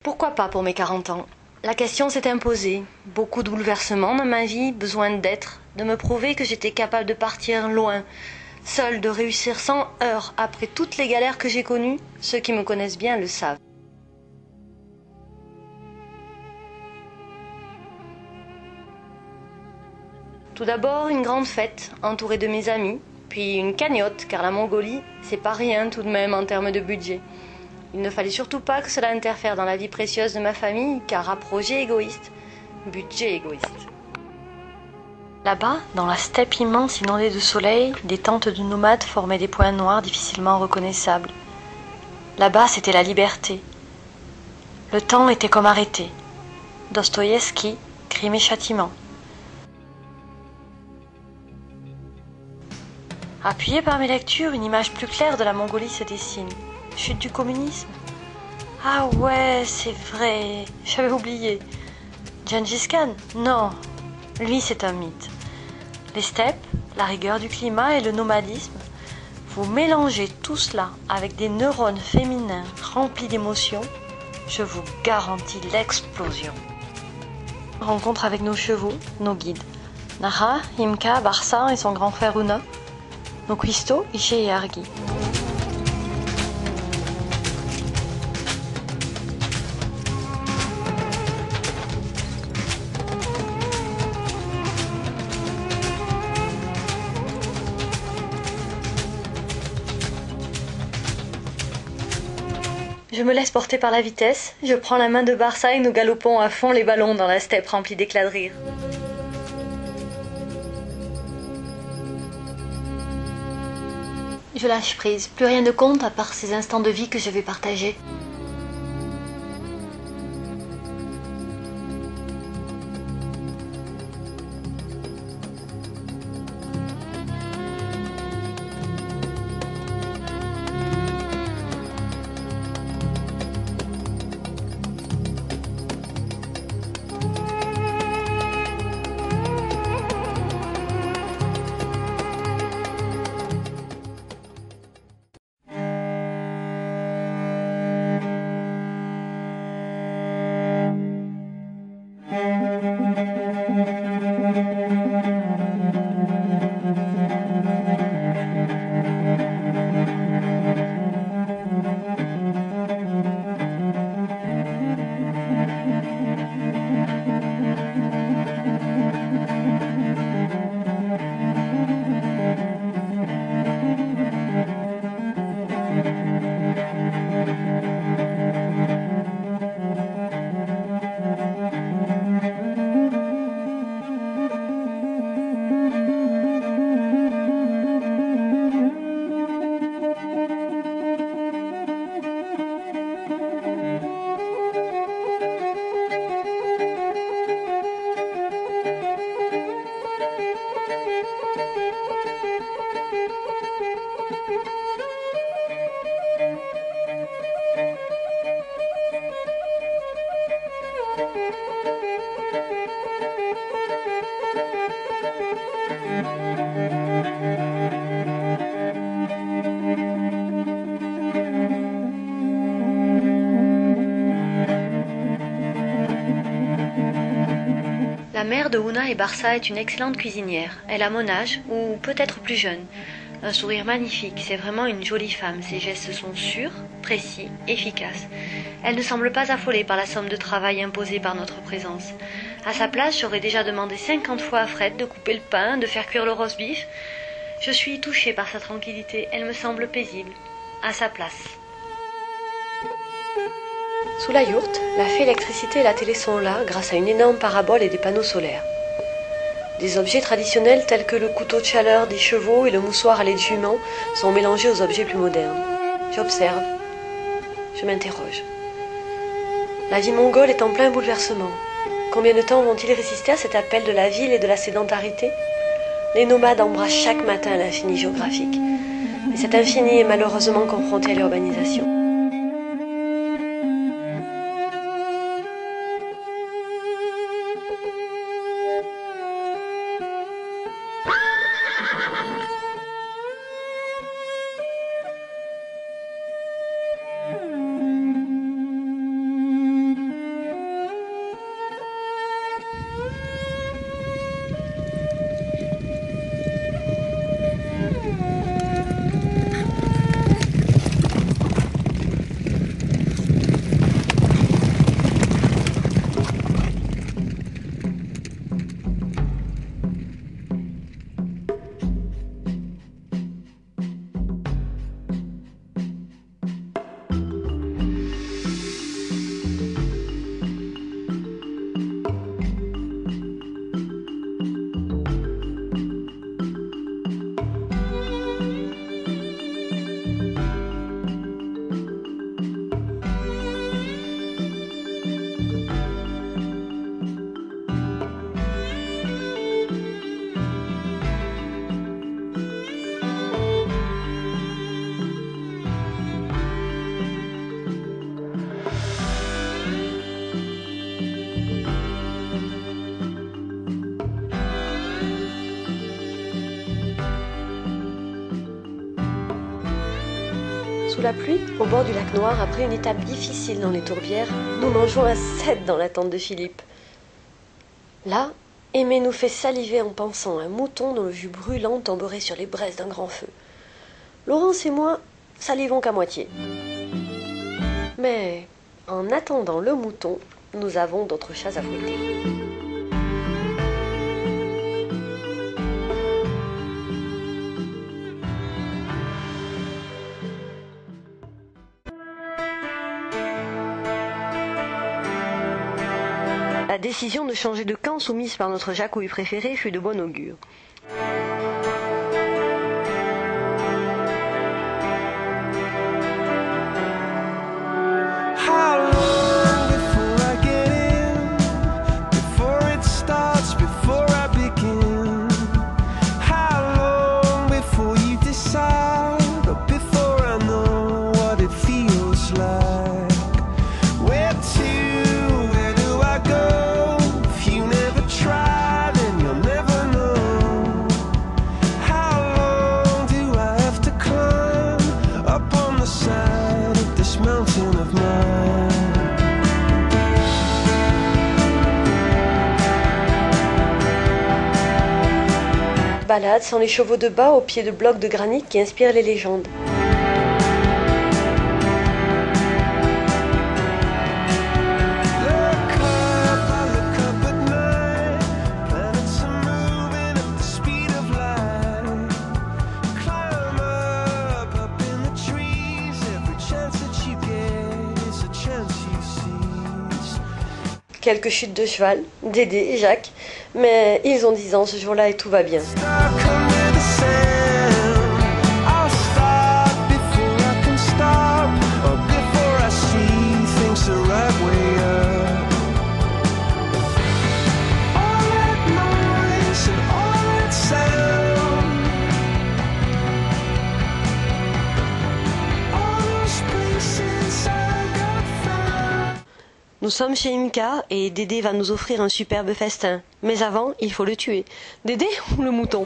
Pourquoi pas pour mes 40 ans? La question s'est imposée. Beaucoup de bouleversements dans ma vie, besoin d'être, de me prouver que j'étais capable de partir loin, seule, de réussir sans heurts après toutes les galères que j'ai connues. Ceux qui me connaissent bien le savent. Tout d'abord, une grande fête, entourée de mes amis, puis une cagnotte, car la Mongolie, c'est pas rien tout de même en termes de budget. Il ne fallait surtout pas que cela interfère dans la vie précieuse de ma famille, car à projet égoïste, budget égoïste. Là-bas, dans la steppe immense inondée de soleil, des tentes de nomades formaient des points noirs difficilement reconnaissables. Là-bas, c'était la liberté. Le temps était comme arrêté. Dostoïevski, Crime et châtiment. Appuyée par mes lectures, une image plus claire de la Mongolie se dessine. Chute du communisme? Ah ouais, c'est vrai, j'avais oublié. Gengis Khan? Non, lui c'est un mythe. Les steppes, la rigueur du climat et le nomadisme, vous mélangez tout cela avec des neurones féminins remplis d'émotions, je vous garantis l'explosion. Rencontre avec nos chevaux, nos guides. Nara, Imka, Barsa et son grand frère Una. Nos cuistots, Iché et Argi. Je me laisse porter par la vitesse, je prends la main de Barsa et nous galopons à fond les ballons dans la steppe remplie d'éclats de rire. Je lâche prise, plus rien ne compte à part ces instants de vie que je vais partager. La mère de Una et Barsa est une excellente cuisinière. Elle a mon âge, ou peut-être plus jeune. Un sourire magnifique, c'est vraiment une jolie femme. Ses gestes sont sûrs, précis, efficaces. Elle ne semble pas affolée par la somme de travail imposée par notre présence. À sa place, j'aurais déjà demandé 50 fois à Fred de couper le pain, de faire cuire le roast-beef. Je suis touchée par sa tranquillité, elle me semble paisible. À sa place. Sous la yourte, la fée électricité et la télé sont là grâce à une énorme parabole et des panneaux solaires. Des objets traditionnels tels que le couteau de chaleur des chevaux et le moussoir à lait de jument sont mélangés aux objets plus modernes. J'observe. Je m'interroge. La vie mongole est en plein bouleversement. Combien de temps vont-ils résister à cet appel de la ville et de la sédentarité? Les nomades embrassent chaque matin l'infini géographique. Mais cet infini est malheureusement confronté à l'urbanisation. sous la pluie, au bord du lac Noir, après une étape difficile dans les tourbières, nous mangeons à 7 dans la tente de Philippe. Là, Aimé nous fait saliver en pensant à un mouton dont le jus brûlant tomberait sur les braises d'un grand feu. Laurence et moi salivons qu'à moitié. Mais en attendant le mouton, nous avons d'autres chats à fouetter. La décision de changer de camp soumise par notre Jacouille préféré fut de bon augure. Balade sans les chevaux de bas au pied de blocs de granit qui inspirent les légendes. Quelques chutes de cheval, Dédé et Jacques, mais ils ont 10 ans ce jour-là et tout va bien. Nous sommes chez Imka et Dédé va nous offrir un superbe festin. Mais avant, il faut le tuer. Dédé ou le mouton ?